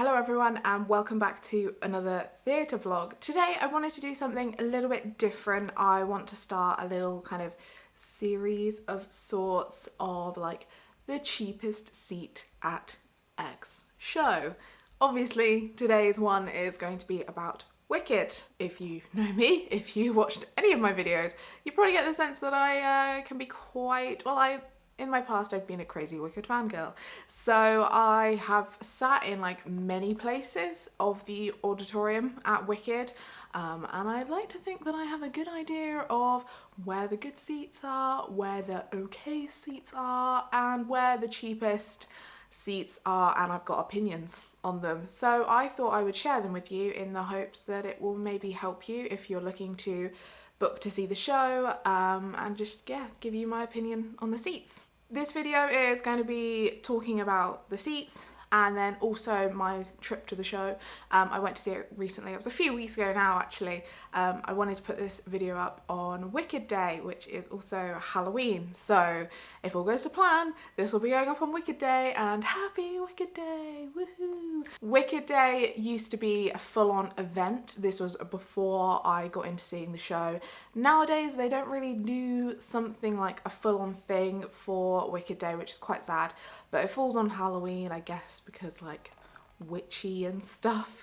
Hello everyone and welcome back to another theatre vlog. Today I wanted to do something a little bit different. I want to start a little kind of series of sorts of like the cheapest seat at X show. Obviously today's one is going to be about Wicked. If you know me, if you watched any of my videos, you probably get the sense that I can be quite, in my past I've been a crazy Wicked fangirl. So I have sat in like many places of the auditorium at Wicked, and I'd like to think that I have a good idea of where the good seats are, where the okay seats are, and where the cheapest seats are, and I've got opinions on them. So I thought I would share them with you in the hopes that it will maybe help you if you're looking to book to see the show, and just give you my opinion on the seats. This video is going to be talking about the seats and then also my trip to the show. I went to see it recently. It was a few weeks ago now actually. I wanted to put this video up on Wicked Day, which is also Halloween. So if all goes to plan, this will be going up on Wicked Day, and happy Wicked Day, woohoo! Wicked Day used to be a full-on event. This was before I got into seeing the show. Nowadays they don't really do something like a full-on thing for Wicked Day, which is quite sad, but it falls on Halloween, I guess, because like witchy and stuff.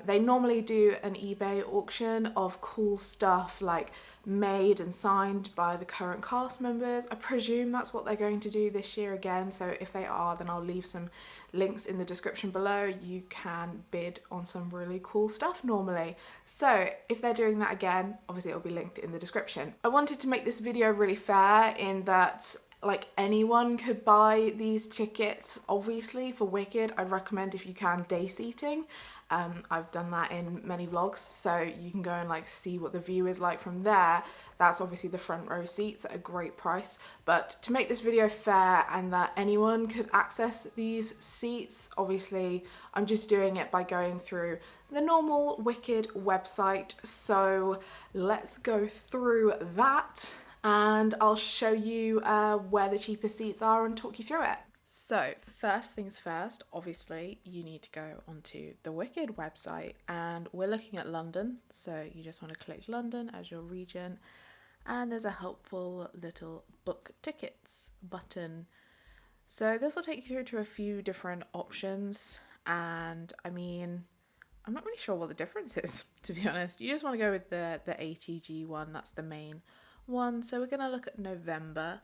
They normally do an eBay auction of cool stuff like made and signed by the current cast members. I presume that's what they're going to do this year again, so if they are, then I'll leave some links in the description below. You can bid on some really cool stuff normally. So if they're doing that again, obviously it'll be linked in the description. I wanted to make this video really fair in that like anyone could buy these tickets. Obviously for Wicked, I'd recommend, if you can, day seating. I've done that in many vlogs, so you can go and like see what the view is like from there. That's obviously the front row seats at a great price. But to make this video fair and that anyone could access these seats, obviously I'm just doing it by going through the normal Wicked website. So let's go through that, and I'll show you where the cheapest seats are and talk you through it. So first things first, obviously you need to go onto the Wicked website, and we're looking at London, so you just want to click London as your region, and there's a helpful little book tickets button. So this will take you through to a few different options, and I mean, I'm not really sure what the difference is, to be honest. You just want to go with the ATG one, that's the main one. So we're going to look at November.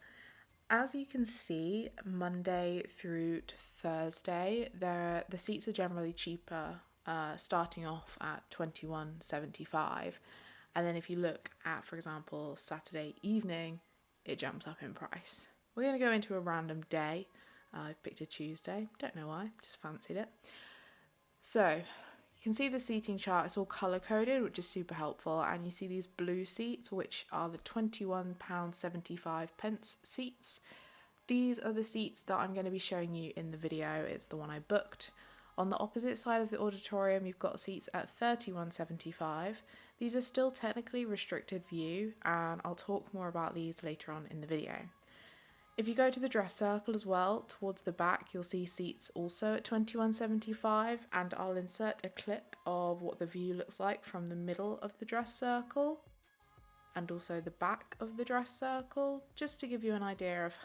As you can see, Monday through to Thursday, the seats are generally cheaper, starting off at $21.75, and then if you look at, for example, Saturday evening, it jumps up in price. We're going to go into a random day. I've picked a Tuesday, don't know why, just fancied it. So you can see the seating chart, it's all colour coded, which is super helpful, and you see these blue seats, which are the £21.75 seats. These are the seats that I'm going to be showing you in the video. It's the one I booked. On the opposite side of the auditorium, you've got seats at £31.75. These are still technically restricted view, and I'll talk more about these later on in the video. If you go to the dress circle as well, towards the back, you'll see seats also at £21.75, and I'll insert a clip of what the view looks like from the middle of the dress circle and also the back of the dress circle, just to give you an idea of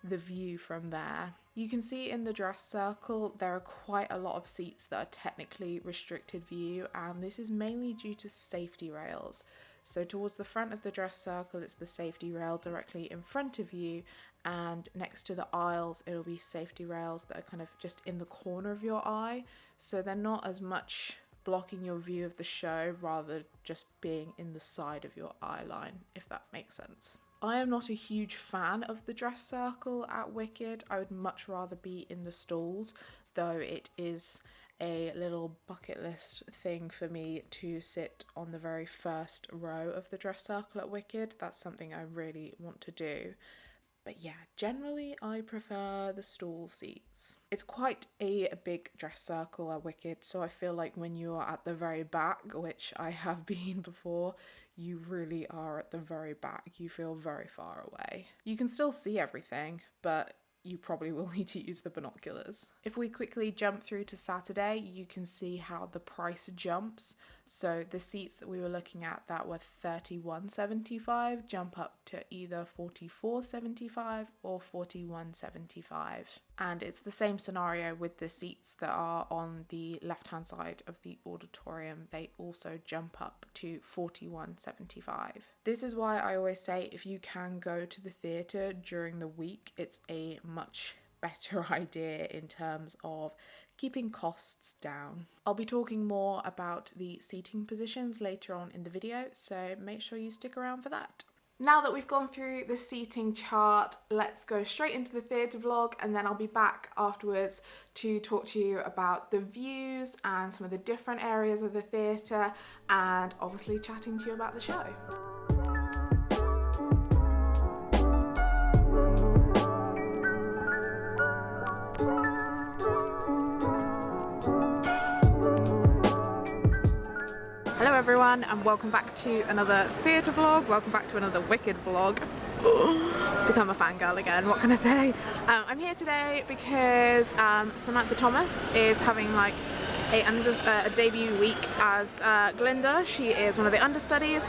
the view from there. You can see in the dress circle there are quite a lot of seats that are technically restricted view, and this is mainly due to safety rails. So towards the front of the dress circle, it's the safety rail directly in front of you, and next to the aisles it'll be safety rails that are kind of just in the corner of your eye, so they're not as much blocking your view of the show, rather just being in the side of your eye line, if that makes sense. I am not a huge fan of the dress circle at Wicked. I would much rather be in the stalls, though it is a little bucket list thing for me to sit on the very first row of the dress circle at Wicked. That's something I really want to do. But yeah, generally I prefer the stall seats. It's quite a big dress circle at Wicked, so I feel like when you're at the very back, which I have been before, you really are at the very back. You feel very far away. You can still see everything, but you probably will need to use the binoculars. If we quickly jump through to Saturday, you can see how the price jumps. So the seats that we were looking at that were $31.75 jump up to either $44.75 or $41.75. And it's the same scenario with the seats that are on the left-hand side of the auditorium. They also jump up to $41.75. This is why I always say if you can go to the theatre during the week, it's a much better idea in terms of keeping costs down. I'll be talking more about the seating positions later on in the video, so make sure you stick around for that. Now that we've gone through the seating chart, let's go straight into the theatre vlog, and then I'll be back afterwards to talk to you about the views and some of the different areas of the theatre, and obviously chatting to you about the show. Hello everyone, and welcome back to another theatre vlog, welcome back to another Wicked vlog. Become a fangirl again, what can I say? I'm here today because Samantha Thomas is having like a debut week as Glinda. She is one of the understudies.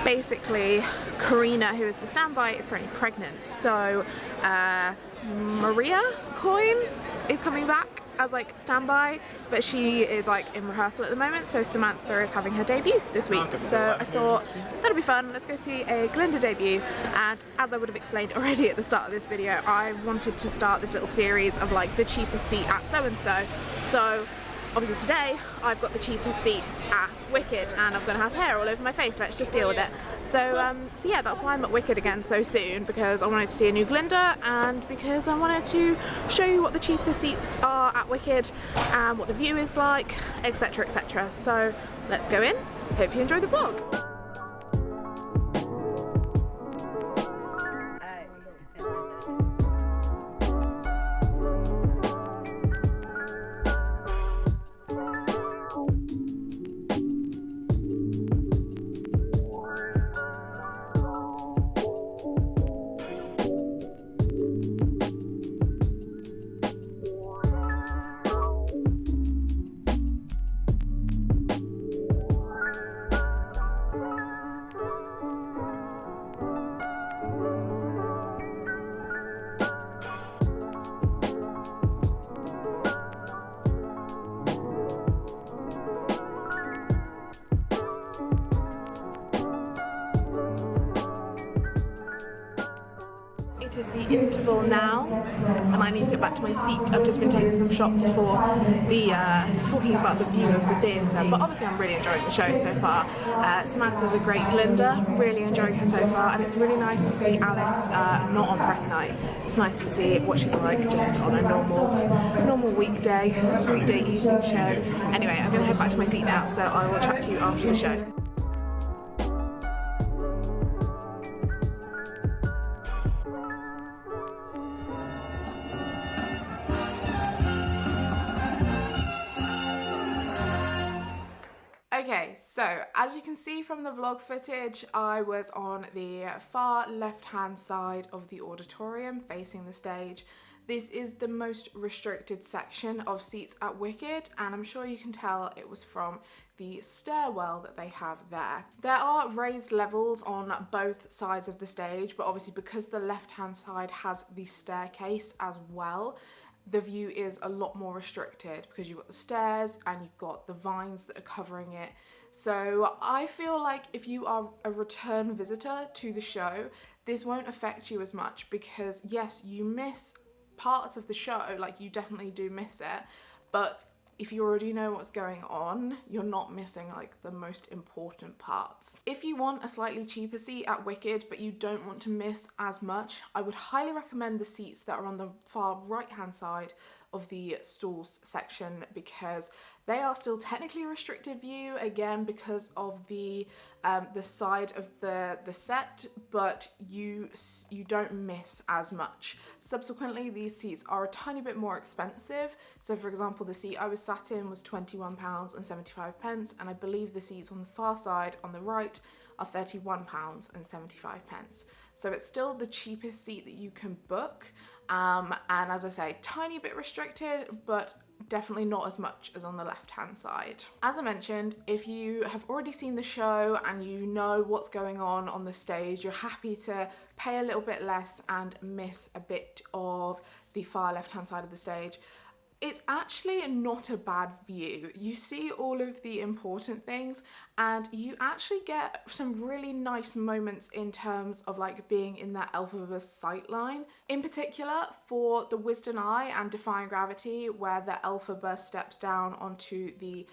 Basically, Karina, who is the standby, is currently pregnant, so Maria Coyne is coming back as like standby, but she is like in rehearsal at the moment, so Samantha is having her debut this week. So I thought that'll be fun, let's go see a Glinda debut. And as I would have explained already at the start of this video, I wanted to start this little series of like the cheapest seat at so-and-so. So obviously today I've got the cheapest seat at Wicked, and I'm gonna have hair all over my face, let's just deal with it. So yeah, that's why I'm at Wicked again so soon, because I wanted to see a new Glinda, and because I wanted to show you what the cheapest seats are at Wicked and what the view is like, etc, etc. So let's go in, hope you enjoy the vlog. It is the interval now, and I need to get back to my seat. I've just been taking some shots for the talking about the view of the theatre, but obviously I'm really enjoying the show so far. Samantha's a great Glinda, really enjoying her so far, and it's really nice to see Alice not on press night. It's nice to see what she's like just on a normal weekday evening show. Anyway, I'm going to head back to my seat now, so I will chat to you after the show. Okay, so as you can see from the vlog footage, I was on the far left-hand side of the auditorium facing the stage. This is the most restricted section of seats at Wicked, and I'm sure you can tell it was from the stairwell that they have there. There are raised levels on both sides of the stage, but obviously because the left-hand side has the staircase as well, the view is a lot more restricted because you've got the stairs and you've got the vines that are covering it. So I feel like if you are a return visitor to the show, this won't affect you as much, because yes, you miss parts of the show, like you definitely do miss it, but if you already know what's going on, you're not missing like the most important parts. If you want a slightly cheaper seat at Wicked, but you don't want to miss as much, I would highly recommend the seats that are on the far right-hand side of the stalls section, because they are still technically restricted view, again because of the side of the set, but you don't miss as much. Subsequently, these seats are a tiny bit more expensive. So for example, the seat I was sat in was £21.75, and I believe the seats on the far side on the right are £31.75. So it's still the cheapest seat that you can book, And as I say, tiny bit restricted, but definitely not as much as on the left hand side. As I mentioned, if you have already seen the show and you know what's going on the stage, you're happy to pay a little bit less and miss a bit of the far left hand side of the stage. It's actually not a bad view. You see all of the important things and you actually get some really nice moments in terms of like being in that Elphaba sight line. In particular for the Wisdom Eye and Defying Gravity, where the Elphaba steps down onto the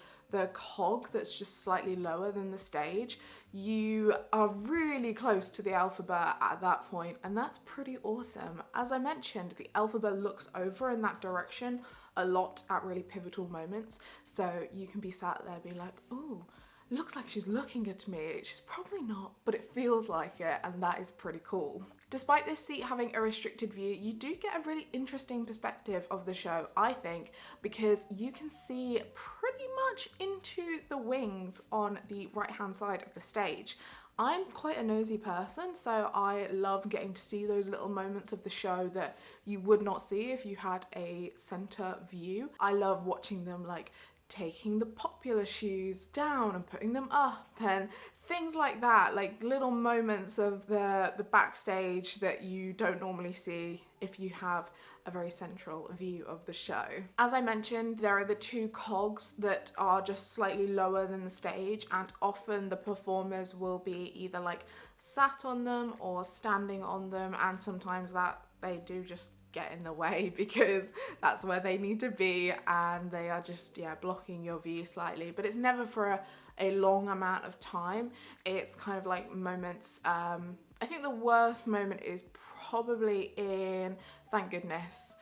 cog that's just slightly lower than the stage, you are really close to the Elphaba at that point, and that's pretty awesome. As I mentioned, the Elphaba looks over in that direction a lot at really pivotal moments, so you can be sat there being like, oh, looks like she's looking at me. She's probably not, but it feels like it, and that is pretty cool. Despite this seat having a restricted view, you do get a really interesting perspective of the show, I think, because you can see pretty much into the wings on the right hand side of the stage. I'm quite a nosy person, so I love getting to see those little moments of the show that you would not see if you had a center view. I love watching them like taking the popular shoes down and putting them up and things like that, like little moments of the backstage that you don't normally see if you have a very central view of the show. As I mentioned, there are the two cogs that are just slightly lower than the stage, and often the performers will be either like sat on them or standing on them, and sometimes that they do just get in the way because that's where they need to be and they are just blocking your view slightly, but it's never for a long amount of time. It's kind of like moments. I think the worst moment is probably in Thank Goodness,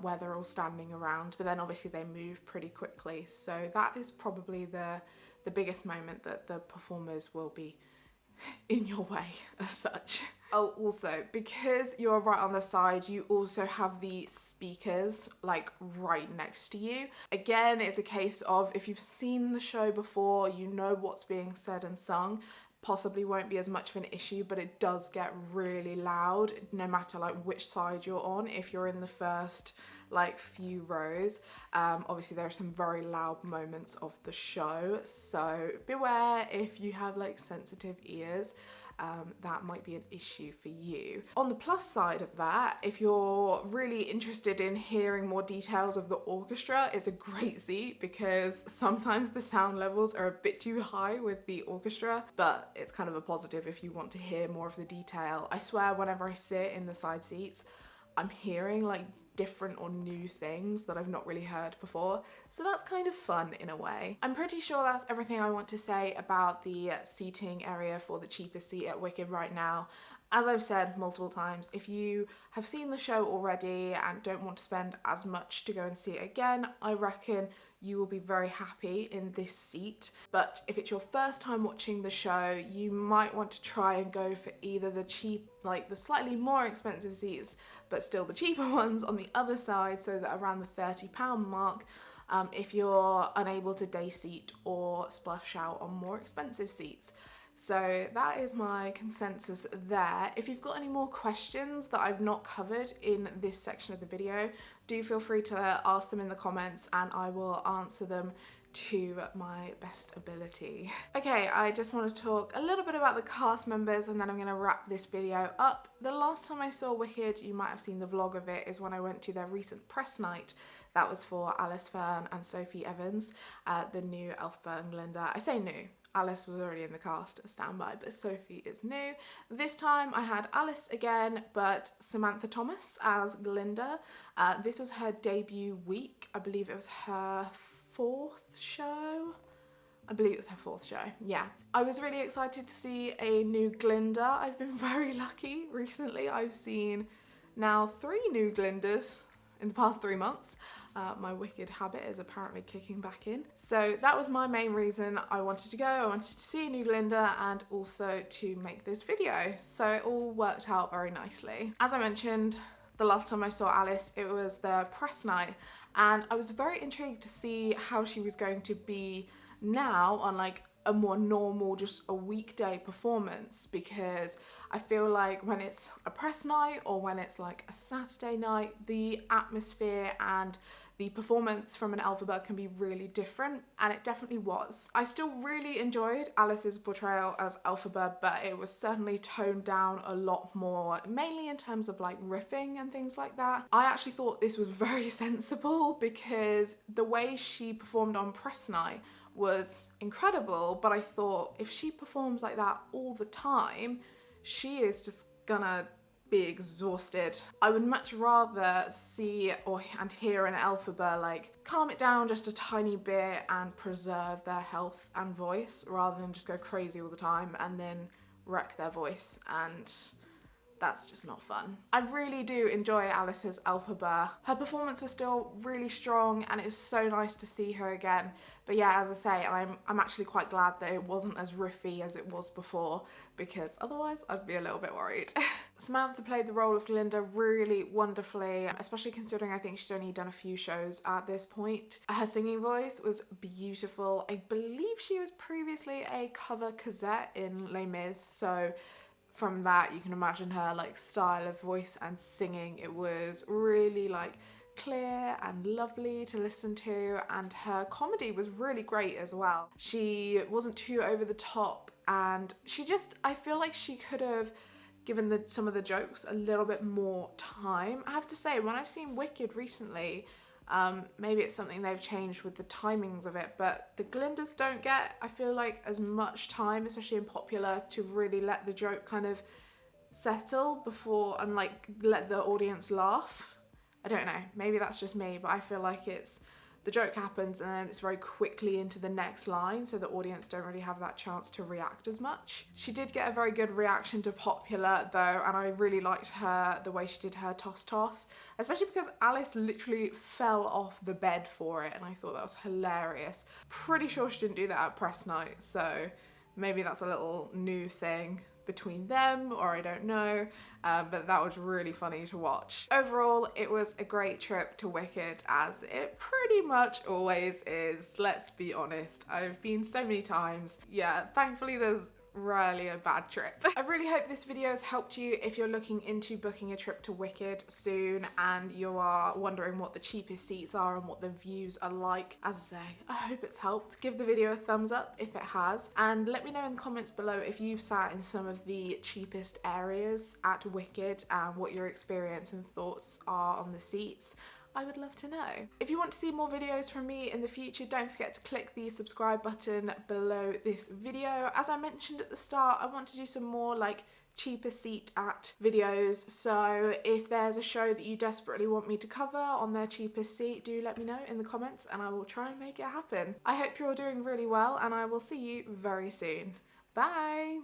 where they're all standing around, but then obviously they move pretty quickly, so that is probably the biggest moment that the performers will be in your way as such. Oh, also, because you're right on the side, you also have the speakers like right next to you. Again, it's a case of if you've seen the show before, you know what's being said and sung. Possibly won't be as much of an issue, but it does get really loud no matter like which side you're on. If you're in the first like few rows, obviously there are some very loud moments of the show, so beware if you have like sensitive ears. That might be an issue for you. On the plus side of that, if you're really interested in hearing more details of the orchestra, it's a great seat because sometimes the sound levels are a bit too high with the orchestra, but it's kind of a positive if you want to hear more of the detail. I swear whenever I sit in the side seats, I'm hearing like different or new things that I've not really heard before, so that's kind of fun in a way. I'm pretty sure that's everything I want to say about the seating area for the cheapest seat at Wicked right now. As I've said multiple times, if you have seen the show already and don't want to spend as much to go and see it again, I reckon you will be very happy in this seat. But if it's your first time watching the show, you might want to try and go for either the cheap, like the slightly more expensive seats, but still the cheaper ones on the other side, so that around the £30 mark, if you're unable to day seat or splash out on more expensive seats. So that is my consensus there. If you've got any more questions that I've not covered in this section of the video, do feel free to ask them in the comments and I will answer them to my best ability. Okay, I just want to talk a little bit about the cast members and then I'm going to wrap this video up. The last time I saw Wicked, you might have seen the vlog of it, is when I went to their recent press night. That was for Alice Fern and Sophie Evans, the new Elphaba and Glinda. I say new. Alice was already in the cast at standby, but Sophie is new. This time I had Alice again, but Samantha Thomas as Glinda. This was her debut week. I believe it was her fourth show. Yeah. I was really excited to see a new Glinda. I've been very lucky recently. I've seen now 3 new Glindas in the past 3 months. My Wicked habit is apparently kicking back in. So that was my main reason I wanted to go. I wanted to see a new Glinda and also to make this video. So it all worked out very nicely. As I mentioned, the last time I saw Alice, it was the press night, and I was very intrigued to see how she was going to be now on like a more normal, just a weekday performance, because I feel like when it's a press night or when it's like a Saturday night, the atmosphere and the performance from an Elphaba can be really different, and it definitely was. I still really enjoyed Alice's portrayal as Elphaba, but it was certainly toned down a lot more, mainly in terms of like riffing and things like that. I actually thought this was very sensible, because the way she performed on press night was incredible, but I thought if she performs like that all the time, she is just gonna be exhausted. I would much rather see and hear an Elphaba like calm it down just a tiny bit and preserve their health and voice, rather than just go crazy all the time and then wreck their voice, and that's just not fun. I really do enjoy Alice's Elphaba. Her performance was still really strong, and it was so nice to see her again. But yeah, as I say, I'm actually quite glad that it wasn't as riffy as it was before, because otherwise I'd be a little bit worried. Samantha played the role of Glinda really wonderfully, especially considering I think she's only done a few shows at this point. Her singing voice was beautiful. I believe she was previously a cover Cosette in Les Mis, so from that you can imagine her like style of voice and singing. It was really like clear and lovely to listen to, and her comedy was really great as well. She wasn't too over the top, and I feel like she could have given some of the jokes a little bit more time. I have to say, when I've seen Wicked recently, maybe it's something they've changed with the timings of it, but the Glindas don't get, I feel like, as much time, especially in Popular, to really let the joke kind of settle before and like let the audience laugh. I don't know, maybe that's just me, but I feel like the joke happens and then it's very quickly into the next line, so the audience don't really have that chance to react as much. She did get a very good reaction to Popular though, and I really liked the way she did her toss, especially because Alice literally fell off the bed for it, and I thought that was hilarious. Pretty sure she didn't do that at press night, so maybe that's a little new thing between them, or I don't know, but that was really funny to watch. Overall, it was a great trip to Wicked, as it pretty much always is, let's be honest. I've been so many times. Yeah, thankfully there's rarely a bad trip. I really hope this video has helped you if you're looking into booking a trip to Wicked soon and you are wondering what the cheapest seats are and what the views are like. As I say, I hope it's helped. Give the video a thumbs up if it has, and let me know in the comments below if you've sat in some of the cheapest areas at Wicked and what your experience and thoughts are on the seats. I would love to know. If you want to see more videos from me in the future, don't forget to click the subscribe button below this video. As I mentioned at the start, I want to do some more like cheaper seat at videos, so if there's a show that you desperately want me to cover on their cheapest seat, do let me know in the comments and I will try and make it happen. I hope you're all doing really well, and I will see you very soon. Bye!